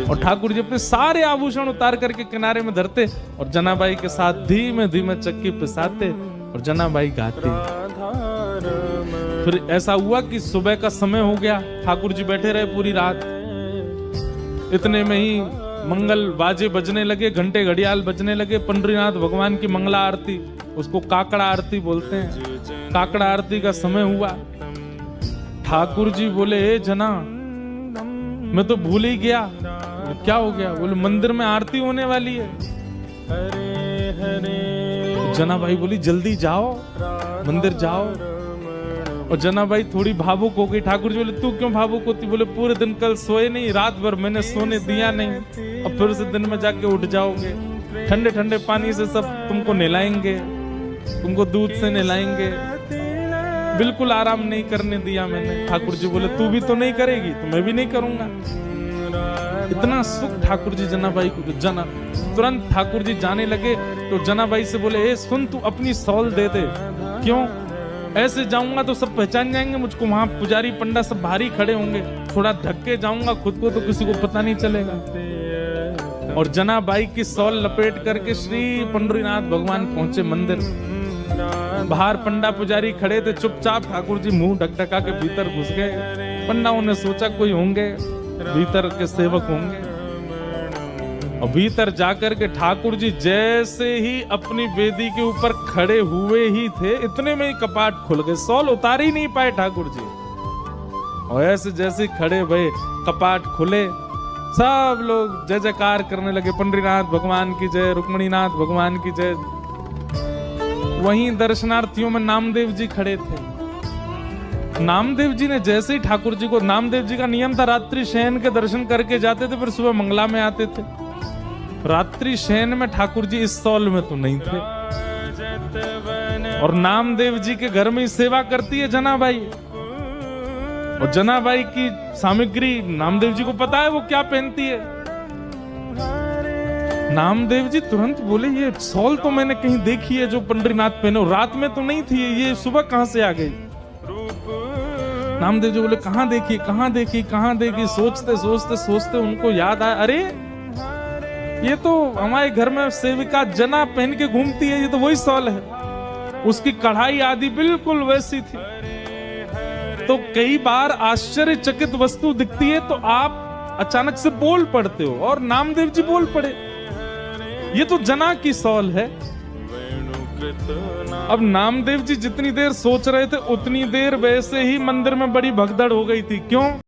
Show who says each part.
Speaker 1: और ठाकुर जी अपने सारे आभूषण उतार करके किनारे में धरते और जनाबाई के साथ धीमे धीमे चक्की पिसाते और जनाबाई गाती। फिर ऐसा हुआ कि सुबह का समय हो गया, ठाकुर जी बैठे रहे पूरी रात। इतने में ही मंगल बाजे बजने लगे, घंटे घड़ियाल बजने लगे। पंडरीनाथ भगवान की मंगला आरती, उसको काकड़ा आरती बोलते हैं, काकड़ा आरती का समय हुआ। ठाकुर जी बोले, ए जना, मैं तो भूल ही गया। क्या हो गया? बोले, मंदिर में आरती होने वाली है। जनाबाई बोली, जल्दी जाओ, मंदिर जाओ। और जनाबाई थोड़ी भावुक हो गई। ठाकुर जी बोले, तू क्यों भावुक होती? बोले, पूरे दिन कल सोए नहीं, रात भर मैंने सोने दिया नहीं, अब फिर से दिन में जाके उठ जाओगे। ठंडे ठंडे पानी से सब तुमको नहलाएंगे, तुमको दूध से नहलाएंगे, बिल्कुल आराम नहीं करने दिया मैंने। ठाकुर जी बोले, तू भी तो नहीं करेगी तो मैं भी नहीं करूंगा। इतना सुख ठाकुर जी जनाबाई को। जना तुरंत ठाकुर जी जाने लगे तो जनाबाई से बोले, ए सुन, तू अपनी सौल दे दे। क्यों? ऐसे जाऊंगा तो सब पहचान जाएंगे मुझको, वहां पुजारी पंडा सब भारी खड़े होंगे, थोड़ा धक्के जाऊंगा खुद को तो किसी को पता नहीं चलेगा। और जनाबाई की सौल लपेट करके श्री पंडरीनाथ भगवान पहुंचे मंदिर। बाहर पंडा पुजारी खड़े थे चुपचाप। ठाकुर जी मुंह ढकढका के भीतर घुस गए। पंडाओं ने सोचा कोई होंगे, भीतर के सेवक होंगे। और भीतर जाकर के ठाकुर जी जैसे ही अपनी वेदी के ऊपर खड़े हुए ही थे, इतने में ही कपाट खुल गए। सौल उतार ही नहीं पाए ठाकुर जी। और ऐसे जैसे खड़े भये, कपाट खुले, सब लोग जय जयकार करने लगे, पंडरीनाथ भगवान की जय, रुक्मणीनाथ भगवान की जय। वहीं दर्शनार्थियों में नामदेव जी खड़े थे। नामदेव जी ने जैसे ही ठाकुर जी को, नामदेव जी का नियम था रात्रि शयन के दर्शन करके जाते थे, फिर सुबह मंगला में आते थे। रात्रि शयन में ठाकुर जी इस सौल में तो नहीं थे। और नामदेव जी के घर में ही सेवा करती है जनाबाई। और जनाबाई की सामग्री नामदेव जी को पता है वो क्या पहनती है। नामदेव जी तुरंत बोले, ये सौल तो मैंने कहीं देखी है जो पंडरीनाथ पहने, रात में तो नहीं थी, ये सुबह कहां से आ गई? नामदेव जी बोले, कहां देखी कहां देखी कहां देखी? सोचते सोचते सोचते उनको याद आया, अरे ये तो हमारे घर में सेविका जना पहन के घूमती है, ये तो वही सौल है। उसकी कढ़ाई आदि बिल्कुल वैसी थी। तो कई बार आश्चर्यचकित वस्तु दिखती है तो आप अचानक से बोल पड़ते हो, और नामदेव जी बोल पड़े, ये तो जना की सौल है। अब नामदेव जी जितनी देर सोच रहे थे उतनी देर वैसे ही मंदिर में बड़ी भगदड़ हो गई थी। क्यों?